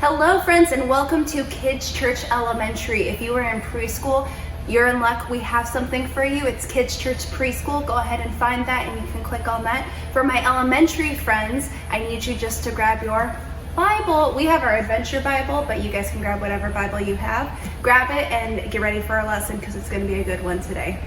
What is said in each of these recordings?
Hello friends, and welcome to Kids Church Elementary. If you are in preschool, you're in luck. We have something for you. It's Kids Church Preschool. Go ahead and find that and you can click on that. For my elementary friends, I need you just to grab your Bible. We have our Adventure Bible, but you guys can grab whatever Bible you have. Grab it and get ready for our lesson because it's going to be a good one today.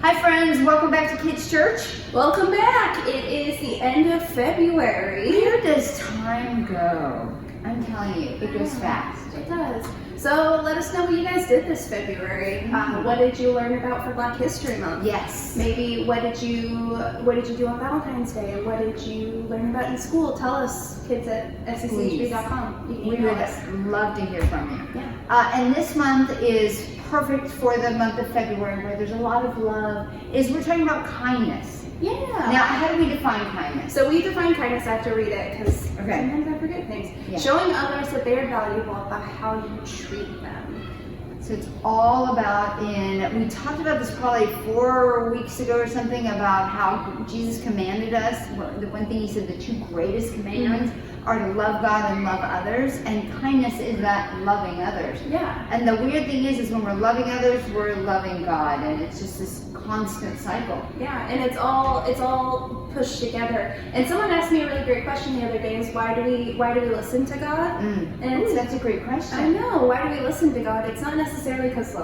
Hi friends, welcome back to Kids Church. Welcome back. It is the end of February. Where does time go? I'm telling you, it goes fast. It does. So let us know what you guys did this February. What did you learn about for Black History Month? Yes. Maybe what did you do on Valentine's Day? And what did you learn about in school? Tell us, kids at scc3.com. We would love to hear from you. Yeah. And this month is perfect for the month of February where there's a lot of love. We're talking about kindness. Yeah. Now, how do we define kindness? So we define kindness. I have to read it because sometimes I forget things. Yeah. Showing others that they are valuable by how you treat them. So it's all about we talked about this probably 4 weeks ago or something about how Jesus commanded us. The one thing he said, the two greatest commandments are to love God and love others, and kindness is that loving others. Yeah. And the weird thing is when we're loving others, we're loving God, and it's just this constant cycle. Yeah, and it's all pushed together. And someone asked me a really great question the other day: is why do we listen to God? And that's a great question. I know. Why do we listen to God? It's not necessarily because the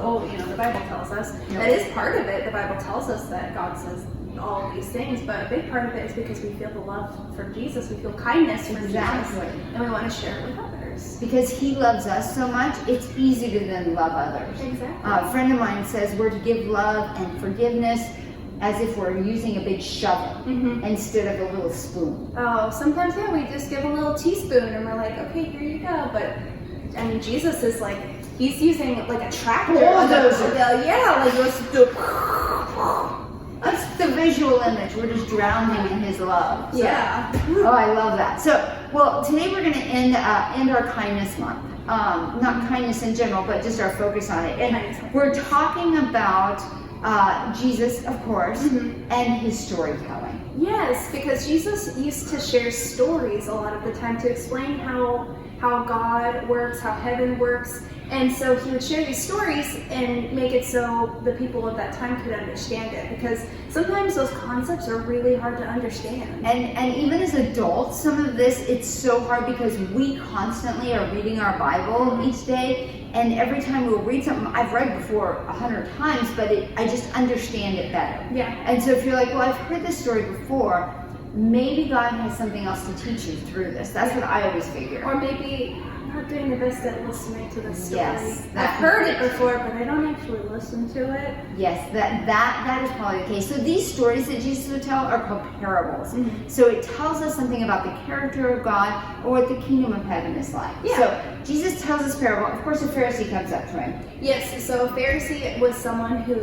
Bible tells us. No. That is part of it. The Bible tells us that God says all of these things, but a big part of it is because we feel the love for Jesus. We feel kindness for Jesus, and we want to share it with others. Because he loves us so much, it's easy to then love others. Exactly. A friend of mine says we're to give love and forgiveness as if we're using a big shovel instead of a little spoon. Oh, sometimes, yeah, we just give a little teaspoon and we're like, okay, here you go. But, I mean, Jesus is like, he's using like a tractor. That's the visual image. We're just drowning in his love. So. Yeah. Oh, I love that. So, today we're going to end our kindness month. Not kindness in general, but just our focus on it. And we're talking about Jesus, of course, and his storytelling. Yes, because Jesus used to share stories a lot of the time to explain how God works, how heaven works. And so he would share these stories and make it so the people of that time could understand it, because sometimes those concepts are really hard to understand. And even as adults, some of this, it's so hard because we constantly are reading our Bible each day, and every time we'll read something I've read before 100 times, but I just understand it better. Yeah. And so if you're like, well, I've heard this story before, maybe God has something else to teach you through this. That's what I always figure. Or maybe I'm not doing the best at listening to the story. Yes, I've heard it before, but I don't actually listen to it. Yes, that is probably the case. So these stories that Jesus would tell are called parables. So it tells us something about the character of God or what the kingdom of heaven is like. Yeah. So Jesus tells this parable. Of course, a Pharisee comes up to him. Yes, so a Pharisee was someone who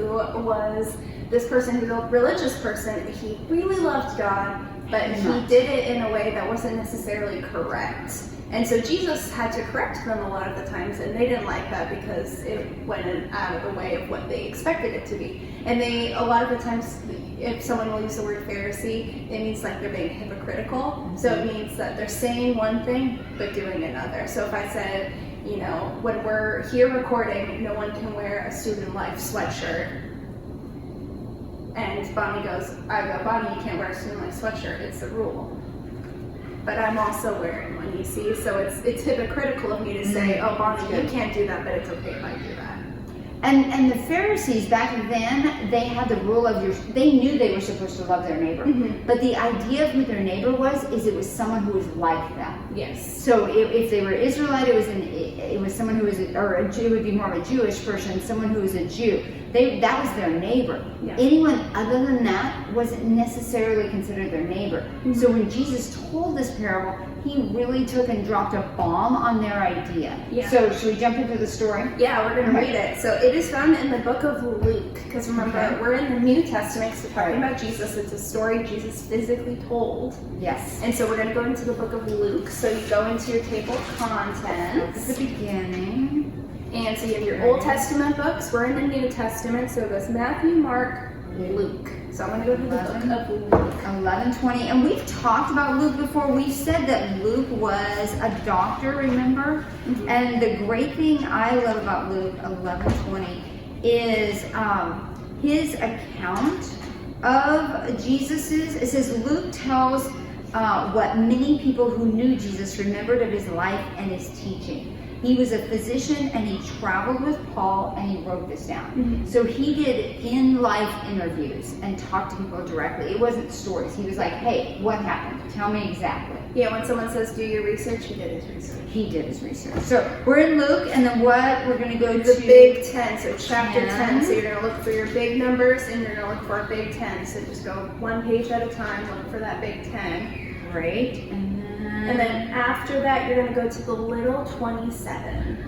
was this person who's a religious person. He really loved God, but he did it in a way that wasn't necessarily correct. And so Jesus had to correct them a lot of the times, and they didn't like that because it went out of the way of what they expected it to be. And a lot of the times, if someone will use the word Pharisee, it means like they're being hypocritical. So it means that they're saying one thing, but doing another. So if I said, when we're here recording, no one can wear a Student Life sweatshirt. And Bonnie goes, Bonnie, you can't wear a Student Life sweatshirt. It's the rule. But I'm also wearing one, you see, so it's hypocritical of me to say, oh, Bonnie, you can't do that, but it's okay if I do that. And the Pharisees back then, they had the rule of they knew they were supposed to love their neighbor. But the idea of who their neighbor was it was someone who was like them. Yes. So if they were Israelite, it was someone who was, or a Jew would be more of a Jewish person, someone who was a Jew. That was their neighbor. Yeah. Anyone other than that wasn't necessarily considered their neighbor. So when Jesus told this parable, he really took and dropped a bomb on their idea. Yeah. So should we jump into the story? Yeah, we're going to read it. So it is found in the book of Luke, because remember, we're in the New Testament, so talking about Jesus. It's a story Jesus physically told. Yes. And so we're going to go into the book of Luke. So you go into your table of contents. At the beginning. And so you have your Old Testament books. We're in the New Testament, so it goes Matthew, Mark, Luke. So I'm going to go to the book of Luke. 11:20. And we've talked about Luke before. We've said that Luke was a doctor, remember? Mm-hmm. And the great thing I love about Luke 11:20 is his account of Jesus's. It says Luke tells what many people who knew Jesus remembered of his life and his teaching. He was a physician and he traveled with Paul and he wrote this down. Mm-hmm. So he did in-life interviews and talked to people directly. It wasn't stories. He was like, hey, what happened? Tell me exactly. Yeah, when someone says do your research, he did his research. He did his research. So we're in Luke, and then what? We're going to go to the Big 10, so chapter 10. So you're going to look for your big numbers and you're going to look for a Big 10. So just go one page at a time, look for that Big 10. Great. And then after that, you're going to go to the little 27.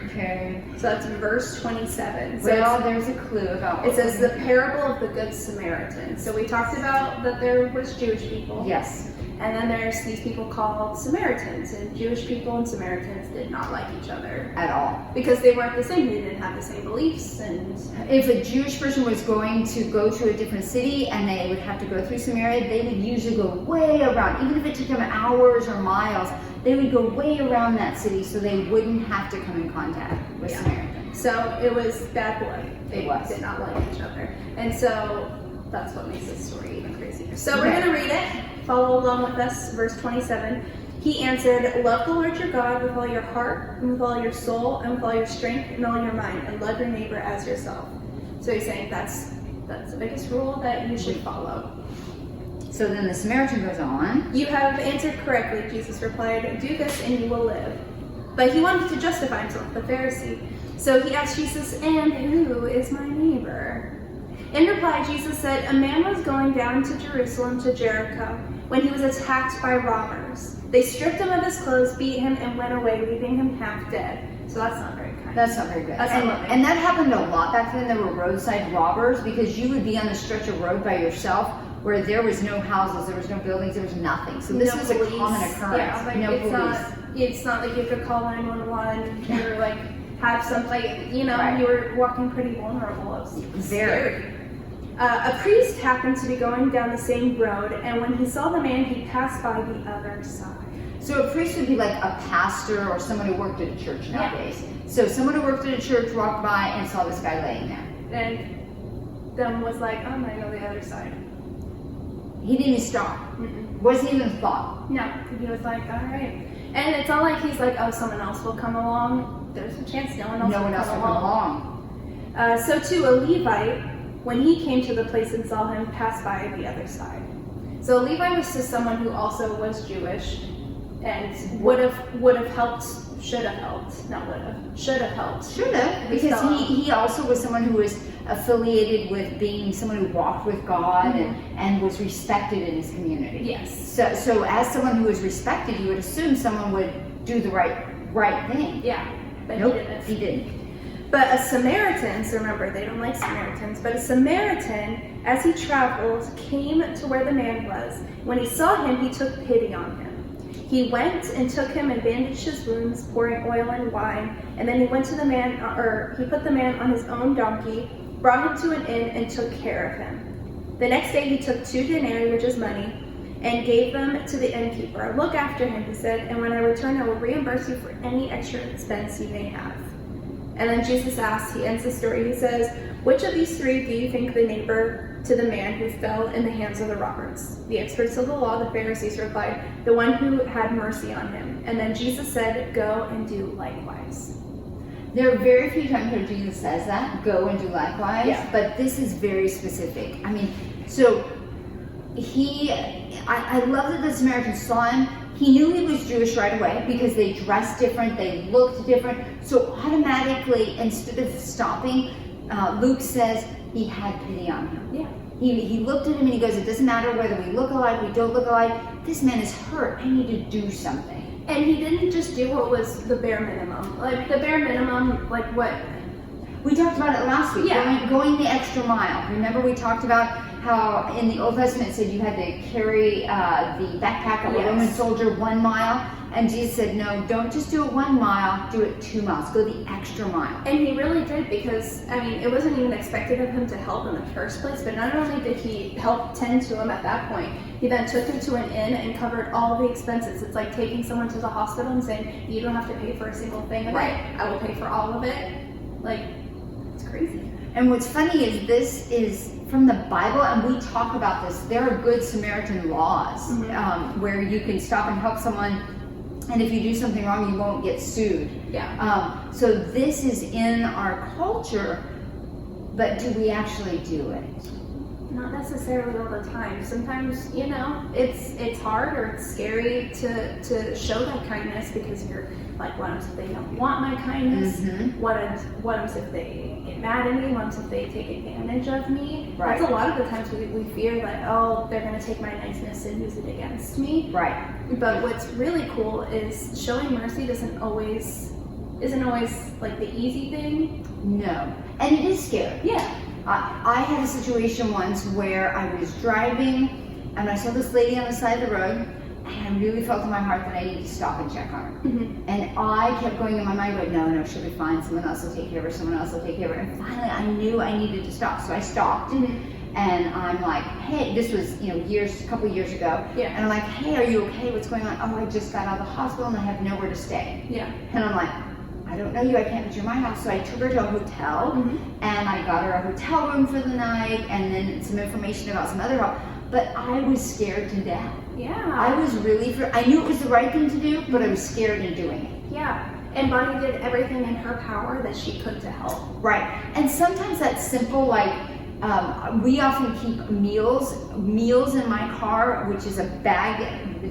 Okay. So that's verse 27. So well, there's a clue about it says the parable of the Good Samaritan. So we talked about that there was Jewish people. Yes. And then there's these people called Samaritans. And Jewish people and Samaritans did not like each other. At all. Because they weren't the same. They didn't have the same beliefs. And if a Jewish person was going to go to a different city and they would have to go through Samaria, they would usually go way around. Even if it took them hours or miles, they would go way around that city so they wouldn't have to come in contact with Samaritans. So it was bad blood. They did not like each other. And so that's what makes this story even crazier. So we're going to read it. Follow along with us. Verse 27. He answered, love the Lord your God with all your heart, and with all your soul, and with all your strength, and all your mind, and love your neighbor as yourself. So he's saying that's the biggest rule that you should follow. So then the Samaritan goes on. You have answered correctly, Jesus replied. Do this and you will live. But he wanted to justify himself, the Pharisee. So he asked Jesus, and who is my neighbor? In reply, Jesus said, a man was going down to Jerusalem to Jericho when he was attacked by robbers. They stripped him of his clothes, beat him, and went away, leaving him half dead. So that's not very kind. That's not very good. And that happened a lot back then. There were roadside robbers because you would be on the stretch of road by yourself where there was no houses, there was no buildings, there was nothing. So this was a common occurrence. Yeah, like no police. It's not like you could call 911 or like have some like, you know, Right. You were walking pretty vulnerable. It was Very. scary. A priest happened to be going down the same road, and when he saw the man, he passed by the other side. So a priest would be like a pastor or someone who worked at a church nowadays. So someone who worked at a church walked by and saw this guy laying there. And then was like, I'm gonna go the other side. He didn't even stop. Wasn't even thought. No, he was like, all right. And it's not like he's like, oh, someone else will come along. There's a chance no one else will come along. So too, a Levite, when he came to the place and saw him, passed by the other side. So a Levite was just someone who also was Jewish and would have helped, should have helped, not would have, should have helped. Should have, because he also was someone who was affiliated with being someone who walked with God and was respected in his community. Yes. So as someone who was respected, you would assume someone would do the right thing. Yeah, but nope, he didn't. He didn't. But a Samaritan, so remember, they don't like Samaritans, but a Samaritan, as he traveled, came to where the man was. When he saw him, he took pity on him. He went and took him and bandaged his wounds, pouring oil and wine, and then he went to the man, he put the man on his own donkey, brought him to an inn, and took care of him. The next day he took 2 denarii, which is money, and gave them to the innkeeper. Look after him, he said, and when I return, I will reimburse you for any extra expense you may have. And then Jesus asks, he ends the story, he says, which of these 3 do you think the neighbor to the man who fell in the hands of the robbers? The experts of the law, the Pharisees, replied, the one who had mercy on him. And then Jesus said, go and do likewise. There are very few times where Jesus says that, go and do likewise, but this is very specific. I mean, so I love that the Samaritan saw him. He knew he was Jewish right away because they dressed different, they looked different. So automatically, instead of stopping, Luke says he had pity on him. Yeah. He looked at him and he goes, it doesn't matter whether we look alike, we don't look alike. This man is hurt. I need to do something. And he didn't just do what was the bare minimum. Like the bare minimum, like what? We talked about it last week, Yeah. going the extra mile. Remember we talked about how in the Old Testament it said you had to carry the backpack of a Roman soldier 1 mile. And Jesus said, no, don't just do it 1 mile, do it 2 miles. Go the extra mile. And he really did, because, I mean, it wasn't even expected of him to help in the first place, but not only did he help tend to him at that point, he then took him to an inn and covered all of the expenses. It's like taking someone to the hospital and saying, you don't have to pay for a single thing of it. I will pay for all of it. Like, it's crazy. And what's funny is this is from the Bible, and we talk about this. There are good Samaritan laws where you can stop and help someone, and if you do something wrong, you won't get sued. So this is in our culture, but do we actually do it? Not necessarily all the time. Sometimes, you know, it's hard or it's scary to show that kindness, because you're like, what if they don't want my kindness? What if they get mad at me? What if they take advantage of me? That's a lot of the times we fear that, oh, they're going to take my niceness and use it against me. But what's really cool is showing mercy isn't always like the easy thing. No, and it is scary. I had a situation once where I was driving and I saw this lady on the side of the road, and I really felt in my heart that I needed to stop and check on her. And I kept going in my mind, going, no, she'll be fine. Someone else will take care of her. Someone else will take care of her. And finally, I knew I needed to stop, so I stopped. And I'm like, hey, this was, you know, a couple years ago. And I'm like, hey, are you okay? What's going on? Oh, I just got out of the hospital and I have nowhere to stay. And I'm like, I don't know you, I can't get you to my house. So I took her to a hotel, and I got her a hotel room for the night, and then some information about some other help. But I was scared to death. I was really, I knew it was the right thing to do, but I was scared in doing it. And Bonnie did everything in her power that she could to help. And sometimes that's simple, like, we often keep meals in my car, which is a bag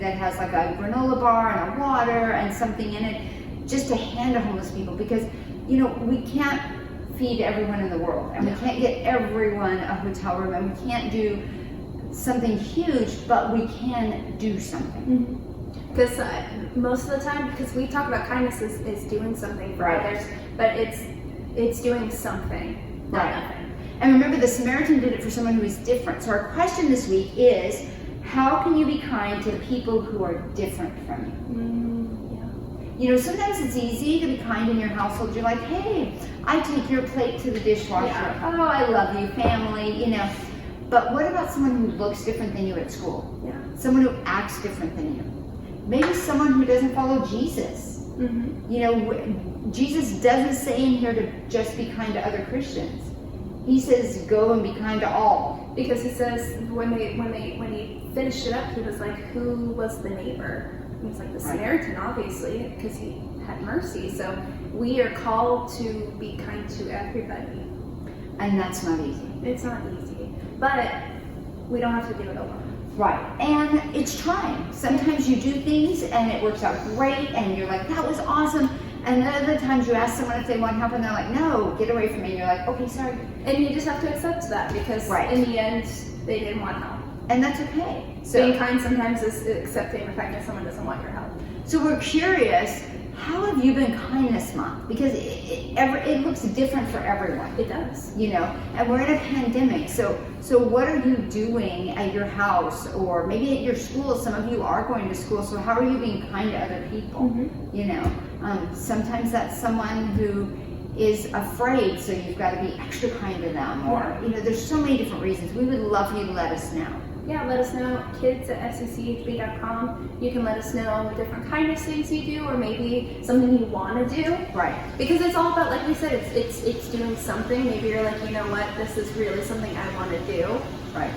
that has like a granola bar and a water and something in it, just to hand to homeless people, because, you know, we can't feed everyone in the world, and we can't get everyone a hotel room, and we can't do something huge, but we can do something. Because most of the time, because we talk about kindness is doing something for others, but it's doing something, not nothing. And remember, the Samaritan did it for someone who is different. So our question this week is, how can you be kind to people who are different from you? You know, sometimes it's easy to be kind in your household. You're like, hey, I take your plate to the dishwasher. Oh, I love you, family, you know. But what about someone who looks different than you at school? Someone who acts different than you? Maybe someone who doesn't follow Jesus. You know, Jesus doesn't say in here to just be kind to other Christians. He says, go and be kind to all. Because he says, when he finished it up, he was like, who was the neighbor? He was like, the Samaritan, obviously, because he had mercy. So we are called to be kind to everybody. And that's not easy. It's not easy. But we don't have to do it alone. And it's trying. Sometimes you do things and it works out great and you're like, that was awesome. And then other times you ask someone if they want help and they're like, no, get away from me. And you're like, okay, sorry. And you just have to accept that, because in the end, they didn't want help. And that's okay. So being kind sometimes is accepting the fact that someone doesn't want your help. So we're curious, how have you been kind this month? Because it looks different for everyone. It does. You know, and we're in a pandemic. So what are you doing at your house, or maybe at your school? Some of you are going to school. So how are you being kind to other people? You know, sometimes that's someone who is afraid, so you've got to be extra kind to them. Or, you know, there's so many different reasons. We would love for you to let us know. Let us know, kids@scchb.com. You can let us know different kindness things you do, or maybe something you want to do. Because it's all about, like we said, it's doing something. Maybe you're like, you know what, this is really something I want to do.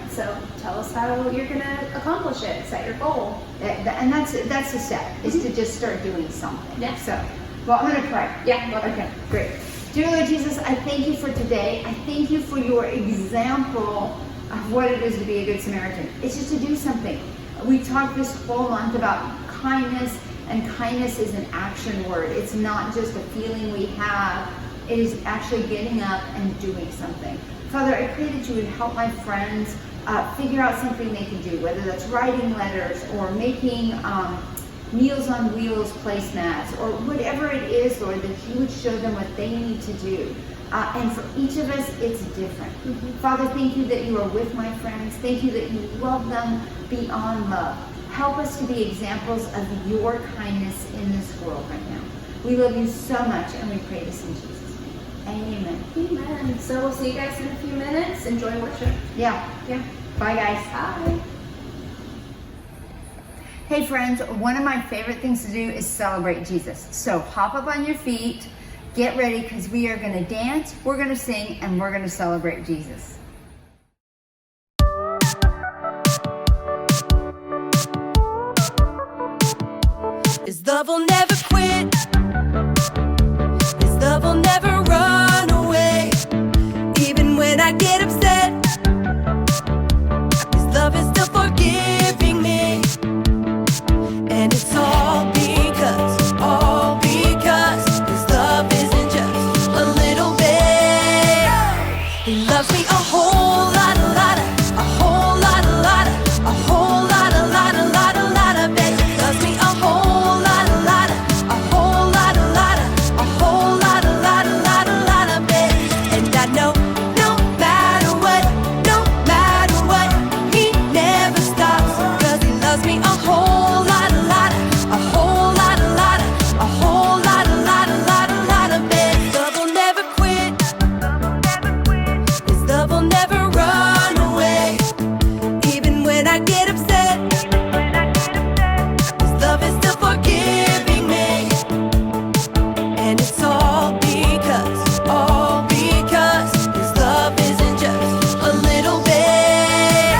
So tell us how you're going to accomplish it. Set your goal. And that's the step, is to just start doing something. So, well, I'm going to pray. Okay, great. Dear Lord Jesus, I thank you for today. I thank you for your example of what it is to be a good Samaritan. It's just to do something. We talked this whole month about kindness, and kindness is an action word. It's not just a feeling we have. It is actually getting up and doing something. Father, I pray that you would help my friends figure out something they can do, whether that's writing letters or making Meals on Wheels placemats, or whatever it is, Lord, that you would show them what they need to do. And for each of us, it's different. Father, thank you that you are with my friends. Thank you that you love them beyond love. Help us to be examples of your kindness in this world right now. We love you so much, and we pray this in Jesus' name. Amen. Amen. So we'll see you guys in a few minutes. Enjoy worship. Yeah. Bye, guys. Bye. Hey, friends, one of my favorite things to do is celebrate Jesus. So hop up on your feet, get ready, because we are going to dance, we're going to sing, and we're going to celebrate Jesus. His love will never quit. His love will never run away. Even when I get upset, His love is still forgiving me. And it's all because His love isn't just a little bit. He loves me a whole lot, a whole lot, a whole lot of it. He loves me a whole lot, a whole lot, a whole lot of it. And I know no matter what, He never stops. 'Cause He loves me a whole lot, a whole lot, a whole lot of it. His love will never quit. His love will never run away. Even when I get upset, His love is still forgiving me. And it's all because His love isn't just a little bit.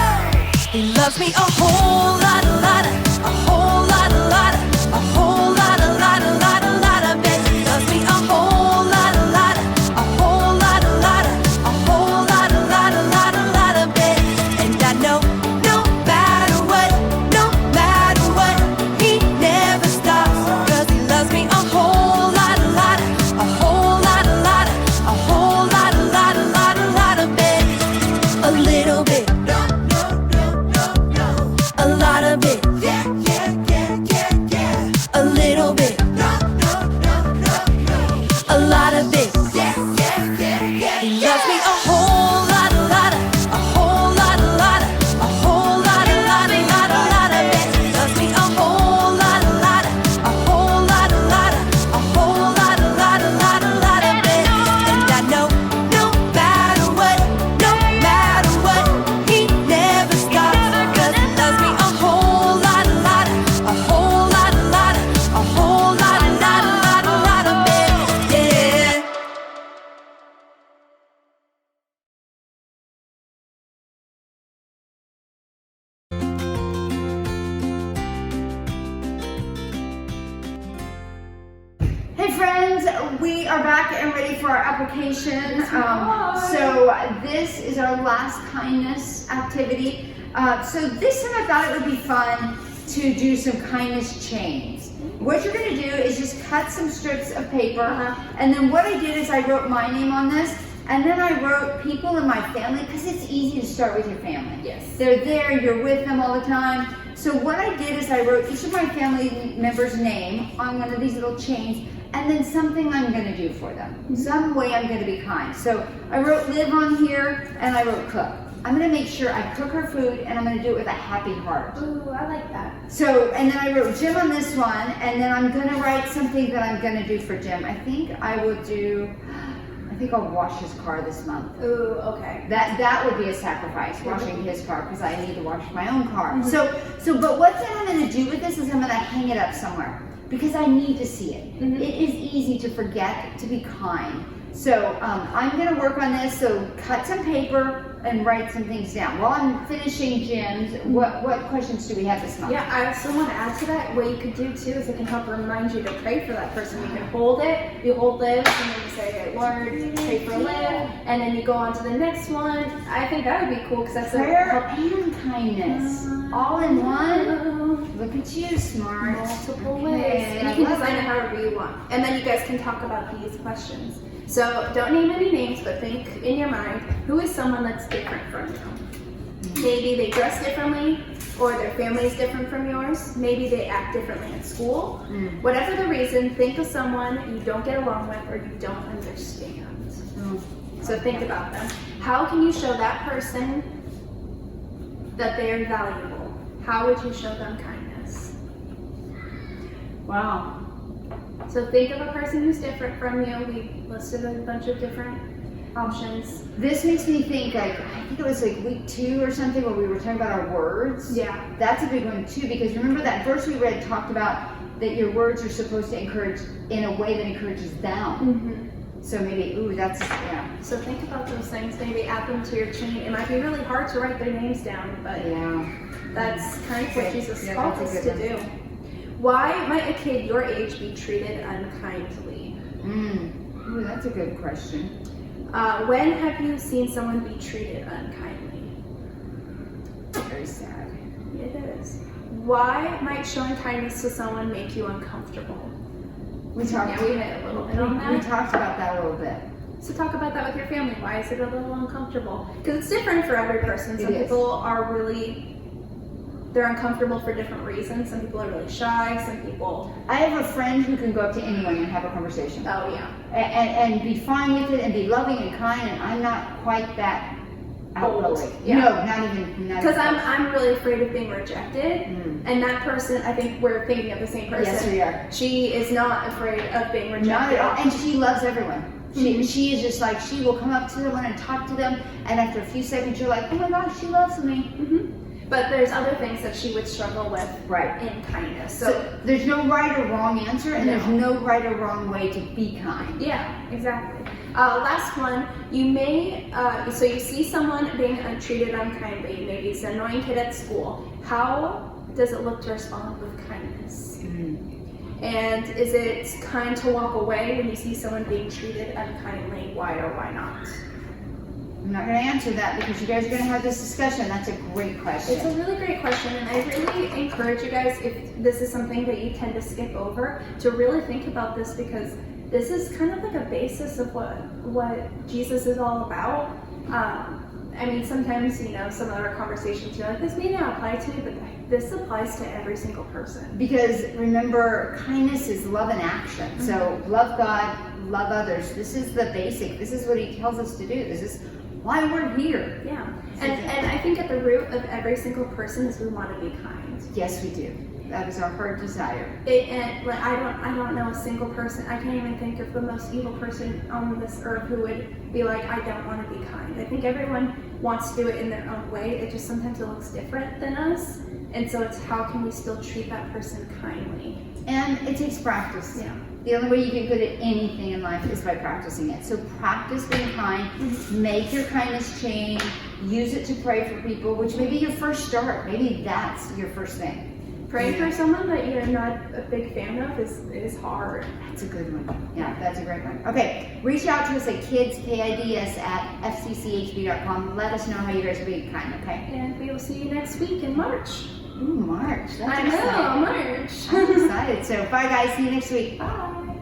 He loves me a whole lot, a whole lot, a whole lot of it. He loves me a whole lot, a whole lot, a whole lot of it. And I know no matter what, He never stops. 'Cause He loves me a whole lot, a whole lot, a whole lot of it. A little bit, a lot of it, a little bit, a lot of it. He loves me a whole lot, a whole lot, a whole lot of it. He loves me a whole lot, a whole lot, a whole lot of it. And I know no matter what, He never stops. 'Cause He loves me a whole lot, a whole lot, a whole lot of it. Yeah. Hey friends, we are back and ready for our application. So this is our last kindness activity. So this time I thought it would be fun to do some kindness chains. What you're going to do is just cut some strips of paper, and then what I did is I wrote my name on this, and then I wrote people in my family, because it's easy to start with your family. Yes. They're there, you're with them all the time. So what I did is I wrote each of my family members' name on one of these little chains, and then something I'm going to do for them. Some way I'm going to be kind. So I wrote live on here, and I wrote cook. I'm going to make sure I cook her food, and I'm going to do it with a happy heart. Ooh, I like that. So, and then I wrote Jim on this one, and then I'm going to write something that I'm going to do for Jim. I think I'll wash his car this month. Ooh, okay. That would be a sacrifice, washing his car, because I need to wash my own car. But what then I'm going to do with this is I'm going to hang it up somewhere, because I need to see it. It is easy to forget to be kind. So I'm going to work on this. So cut some paper and write some things down. While I'm finishing Jim's, what questions do we have this month? Yeah, I also want to add to that. What you could do too is it can help remind you to pray for that person. You can hold it, you hold live, and then you say, Lord, pray for live, and then you go on to the next one. I think that would be cool because that's prayer and kindness, all in one. Look at you, smart. Multiple ways. And you can design it however you want. And then you guys can talk about these questions. So don't name any names, but think in your mind, who is someone that's different from you? Maybe they dress differently, or their family is different from yours. Maybe they act differently at school. Whatever the reason, think of someone you don't get along with or you don't understand. So think about them. How can you show that person that they are valuable? How would you show them kindness? Wow. So think of a person who's different from you. We listed a bunch of different options. This makes me think, like, I think it was like week 2 or something where we were talking about our words. Yeah. That's a big one too, because remember that verse we read talked about that your words are supposed to encourage in a way that encourages them. So maybe, that's, yeah. So think about those things, maybe add them to your chain. It might be really hard to write their names down, but that's kind of what Jesus called us to do. Why might a kid your age be treated unkindly? Ooh, that's a good question. When have you seen someone be treated unkindly? Very sad. It is. Why might showing kindness to someone make you uncomfortable? We hit a little bit on that. We talked about that a little bit. So talk about that with your family. Why is it a little uncomfortable? Because it's different for every person. Some people are they're uncomfortable for different reasons. Some people are really shy. Some people... I have a friend who can go up to anyone and have a conversation. Oh, yeah. And be fine with it and be loving and kind, and I'm not quite that outgoing. Yeah. No, not even. Because I'm really afraid of being rejected. And that person, I think we're thinking of the same person. Yes, we are. She is not afraid of being rejected. Not at all. And she loves everyone. She is just like, she will come up to someone and talk to them, and after a few seconds you're like, oh my gosh, she loves me. But there's other things that she would struggle with in kindness. So there's no right or wrong answer, and there's no right or wrong way to be kind. Yeah, exactly. Last one, you may, so you see someone being treated unkindly, maybe it's an annoying kid at school. How does it look to respond with kindness? And is it kind to walk away when you see someone being treated unkindly? Why or why not? I'm not going to answer that because you guys are going to have this discussion. That's a great question. It's a really great question, and I really encourage you guys, if this is something that you tend to skip over, to really think about this, because this is kind of like a basis of what Jesus is all about. I mean, sometimes, some of our conversations, you're like, this may not apply to me, but this applies to every single person. Because remember, kindness is love in action. So love God, love others. This is the basic. This is what he tells us to do. This is why we're here. Yeah. And I think at the root of every single person is we want to be kind. Yes, we do. That is our heart desire. I don't know a single person. I can't even think of the most evil person on this earth who would be like, I don't want to be kind. I think everyone wants to do it in their own way. It just sometimes it looks different than us. And so it's how can we still treat that person kindly? And it takes practice. Yeah. The only way you get good at anything in life is by practicing it. So practice being kind, make your kindness chain, use it to pray for people, which may be your first start. Maybe that's your first thing. Praying for someone that you're not a big fan of is hard. That's a good one. Yeah, that's a great one. Okay, reach out to us at kids@fcchb.com. Let us know how you guys are being kind, okay? And we will see you next week in March. Ooh, March. That's I know, exciting. March. I'm excited. So bye guys, see you next week. Bye.